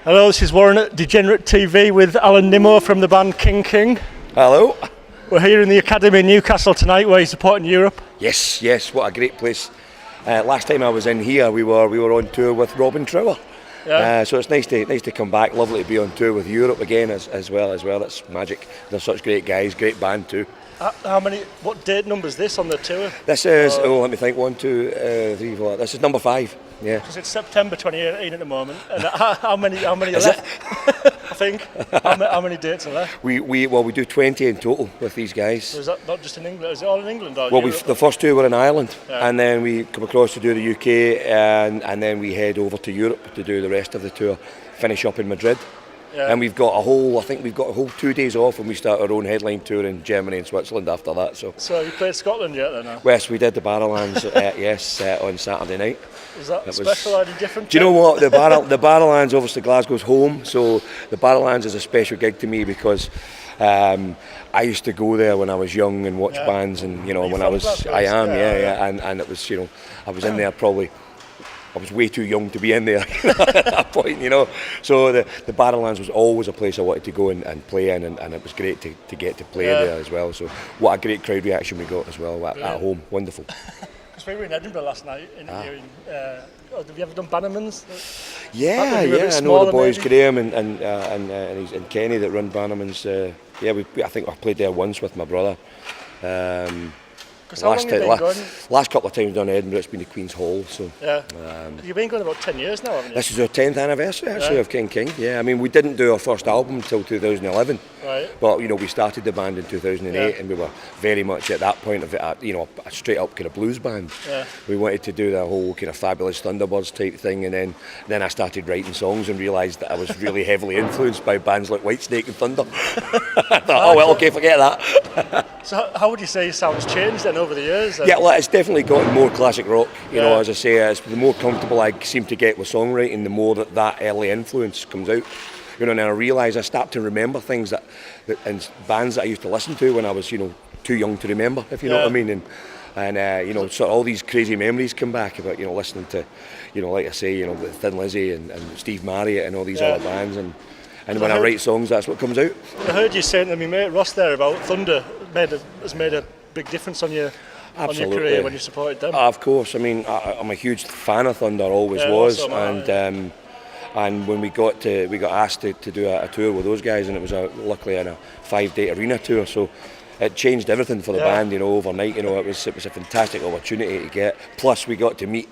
Hello, this is Warren at Degenerate TV with Alan Nimmo from the band King. Hello. We're here in the Academy in Newcastle tonight where you're supporting Europe. Yes, what a great place. Last time I was in here, we were on tour with Robin Trower. Yeah. So it's nice to come back. Lovely to be on tour with Europe again as well. It's magic. They're such great guys, great band too. What date number is this on the tour? This is, let me think, 1, 2, 3, 4. This is number 5. Yeah. Because it's September 2018 at the moment. And how many are left? I think. How many dates are left? We do 20 in total with these guys. So is that not just in England? Is it all in England or Well, Europe? the first two were in Ireland, yeah. and then we come across to do the UK, and then we head over to Europe to do the rest of the tour, finish up in Madrid. Yeah. And we've got a whole 2 days off, and we start our own headline tour in Germany and Switzerland after that. So you played Scotland yet then? Yes, we did the Barrowlands, yes, on Saturday night. Was that special or any different? Do you know what, the Barrowlands, obviously Glasgow's home, so the Barrowlands is a special gig to me because I used to go there when I was young and watch bands, and when I was, and it was, I was in there probably. I was way too young to be in there at that point, So the Barrowlands was always a place I wanted to go and play in, and it was great to get to play there as well. So what a great crowd reaction we got as well at home. Wonderful. Because we were in Edinburgh last night interviewing. Have you ever done Bannerman's? Yeah. I know the boys, maybe? Graham and Kenny that run Bannerman's. I think I played there once with my brother. Last couple of times down in Edinburgh, it's been the Queen's Hall. So you've been going about 10 years now, haven't you? This is our 10th anniversary actually of King. Yeah, I mean we didn't do our first album until 2011. Right. But we started the band in 2008, and we were very much at that point of it, a straight up kind of blues band. Yeah. We wanted to do the whole kind of Fabulous Thunderbirds type thing, and then I started writing songs and realised that I was really heavily influenced by bands like Whitesnake and Thunder. I thought, okay, forget that. So how would you say your sound's changed then over the years? Yeah, well, it's definitely gotten more classic rock. As I say, it's the more comfortable I seem to get with songwriting, the more that early influence comes out. And I realise I start to remember things that and bands that I used to listen to when I was, too young to remember, if you know what I mean. And sort of all these crazy memories come back about, listening to, like I say, Thin Lizzy and Steve Marriott and all these other bands. And when I write songs, that's what comes out. I heard you saying to me mate Ross there about Thunder has made a big difference on your career when you supported them. Of course, I mean I'm a huge fan of Thunder, always was, and when we got asked to do a tour with those guys, and it was luckily in a 5-day arena tour, so it changed everything for the band, overnight. It was a fantastic opportunity to get. Plus we got to meet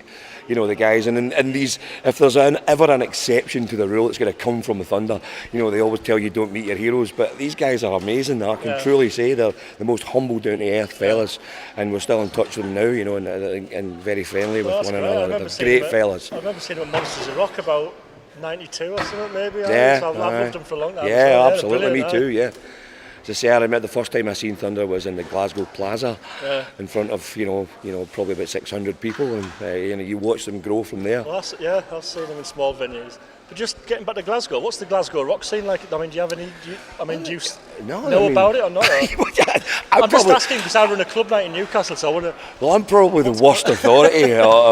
the guys, and these, if there's ever an exception to the rule, it's going to come from the Thunder. They always tell you don't meet your heroes, but these guys are amazing. I can truly say they're the most humble, down to earth fellas, and we're still in touch with them now. And very friendly with one another. They're great fellas. I remember seeing them at Monsters of Rock about 92 or something, maybe. Yeah, so I've loved them for a long time. Yeah, absolutely, me too. Yeah. As I say, I remember the first time I seen Thunder was in the Glasgow Plaza, in front of probably about 600 people, and you watch them grow from there. Well, I've seen them in small venues. But just getting back to Glasgow, what's the Glasgow rock scene like? I mean, do you have any? Do you know about it or not? I'm just asking because I run a club night in Newcastle, so I want to. Well, I'm probably the worst authority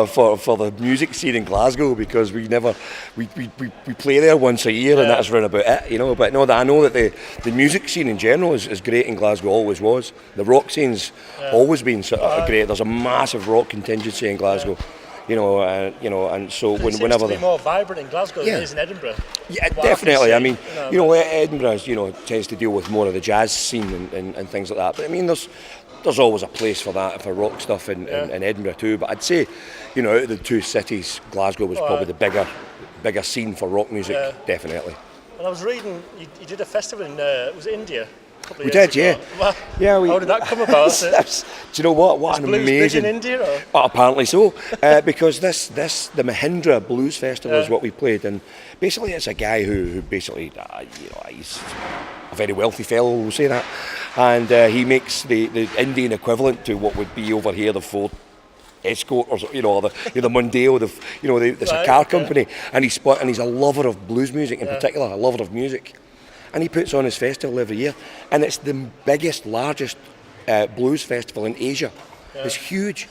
for the music scene in Glasgow, because we play there once a year, and that's around about it, But no, I know that the music scene in general is great in Glasgow, always was. The rock scene's always been sort of great. There's a massive rock contingency in Glasgow. And so whenever it seems to be more vibrant in Glasgow than it is in Edinburgh. Yeah, definitely. I mean, Edinburgh tends to deal with more of the jazz scene and things like that. But I mean, there's always a place for that, for rock stuff in Edinburgh too. But I'd say, out of the two cities, Glasgow was probably the bigger scene for rock music, definitely. And I was reading, you did a festival in was it India? We did, ago. How did that come about? Do you know what? What an amazing! Big in India, or? Oh, apparently so, because the Mahindra Blues Festival is what we played, and basically it's a guy who basically, he's a very wealthy fellow, we'll say that, and he makes the Indian equivalent to what would be over here the Ford Escort, or the Mondeo, it's a car company, and he's a lover of blues music in particular, a lover of music. And he puts on his festival every year, and it's the biggest, largest blues festival in Asia. It's huge.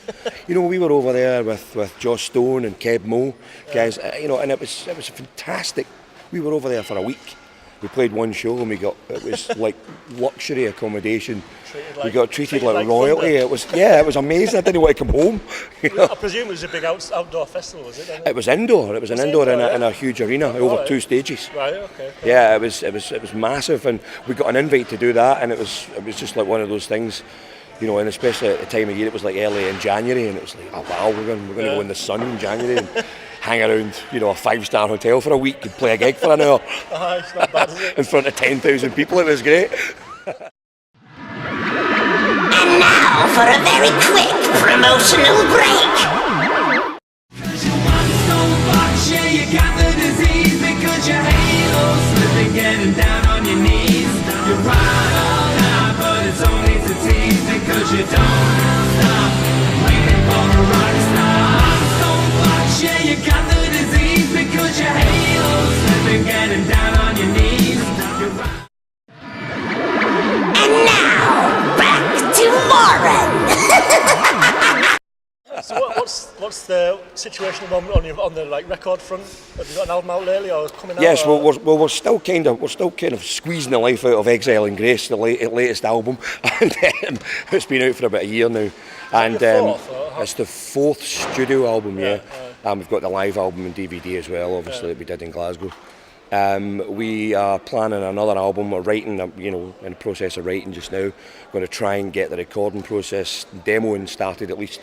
We were over there with Josh Stone and Keb Mo, guys. And it was a fantastic We were over there for a week. We played one show and it was like luxury accommodation. We got treated like royalty. Thunder. It was amazing. I didn't want to come home. I presume it was a big outdoor festival, was it? It was indoor. It was indoor in a huge arena over 2 stages. Right. Okay. Yeah, it was massive, and we got an invite to do that, and it was just like one of those things. And especially at the time of year, it was like early in January, and it was like, oh wow, we're going to go in the sun in January and hang around, a 5-star hotel for a week and play a gig for an hour. It's not bad, is it? In front of 10,000 people. It was great. And now for a very quick promotional break. Cause you want so much, yeah, you got the disease. Because your halo's slipping, getting down on your knees. You're right all night, but it's only to tease. Because you don't stop waiting for a rock star. So much, yeah, you got the disease. Because your halo's slipping, getting down on your knees. You're right. And now, back to Warren. So what's the situation at the moment on the record front? Have you got an album out lately or coming out? Yes, we're still kind of squeezing the life out of Exile and Grace, the latest album, and it's been out for about a year now. And it's the 4th studio album, yeah. And we've got the live album and DVD as well, obviously, that we did in Glasgow. We are planning another album. We're writing, in the process of writing just now. Going to try and get the recording process, demoing started at least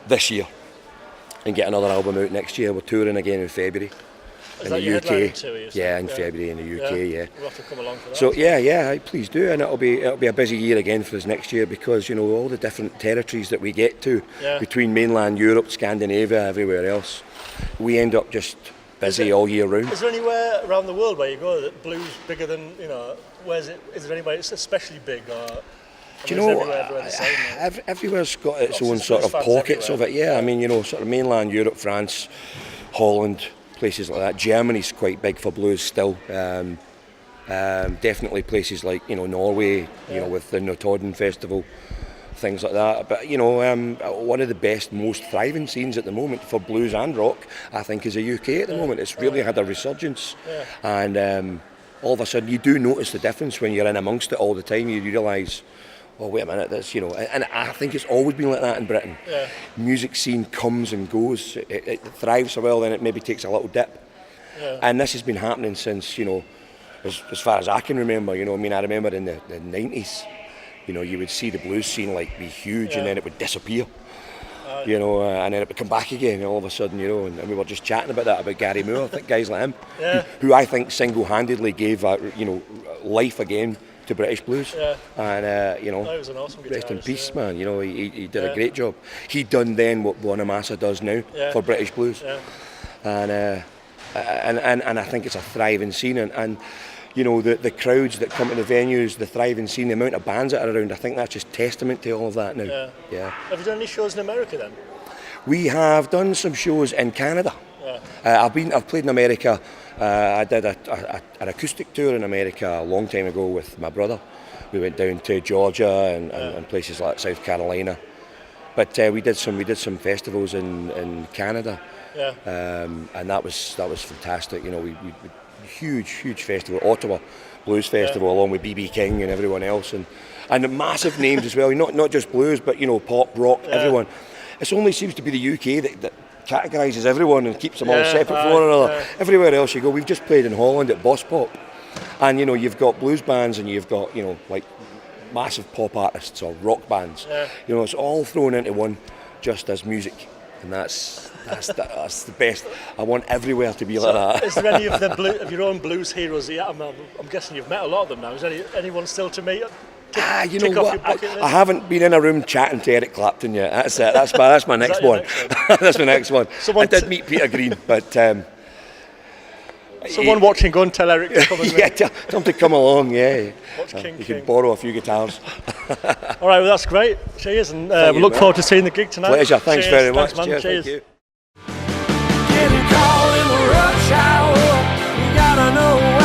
this year, and get another album out next year. We're touring again in February in the UK. In February in the UK. Yeah. We'll have to come along for that. So please do, and it'll be a busy year again for us next year because all the different territories that we get to between mainland Europe, Scandinavia, everywhere else, we end up just busy all year round. Is there anywhere around the world where you go that blues bigger than, where's it? Is there anywhere it's especially big? Or do you know, everywhere's got its own sort of pockets of it. Yeah, I mean, sort of mainland Europe, France, Holland, places like that. Germany's quite big for blues still. Definitely places like Norway, with the Notodden Festival, things like that. But one of the best, most thriving scenes at the moment for blues and rock, I think, is the UK at the moment. It's really had a resurgence, and all of a sudden you do notice the difference when you're in amongst it all the time. You realise, oh wait a minute, this, and I think it's always been like that in Britain. Music scene comes and goes. It thrives so well, then it maybe takes a little dip, and this has been happening since as far as I can remember. I remember in the 90s. You would see the blues scene be huge, and then it would disappear. And then it would come back again all of a sudden, and we were just chatting about that, about Gary Moore. I think guys like him, who I think single-handedly gave life again to British blues. And he was an awesome guitarist, rest in peace, man. He did a great job. He done then what Bonamassa does now for British blues, and I think it's a thriving scene, and the crowds that come to the venues, the thriving scene, the amount of bands that are around, I think that's just testament to all of that now. Have you done any shows in America then? We have done some shows in Canada. I've played in America. I did an acoustic tour in America a long time ago with my brother. We went down to Georgia and places like South Carolina. But we did some festivals in Canada. And that was fantastic. We huge festival, Ottawa Blues Festival, along with B.B. King and everyone else, and massive names as well. Not just blues, but pop, rock, everyone. It only seems to be the UK that categorises everyone and keeps them all separate from one another. Everywhere else you go, we've just played in Holland at Boss Pop, and you've got blues bands and you've got like massive pop artists or rock bands. It's all thrown into one, just as music, and that's the best. I want everywhere to be like that. Is there any of your own blues heroes? I'm guessing you've met a lot of them now. Is there anyone still to meet? You know what? I haven't been in a room chatting to Eric Clapton yet. That's it. That's my next one. That's my next one. I did meet Peter Green, but someone watching, go and tell Eric to come. Tell him to come along. Yeah, you can borrow a few guitars. All right, well that's great. Cheers, and we look forward to seeing the gig tonight. Pleasure. Thanks very much. Thanks, man. Cheers. Getting caught in the rush hour, you gotta know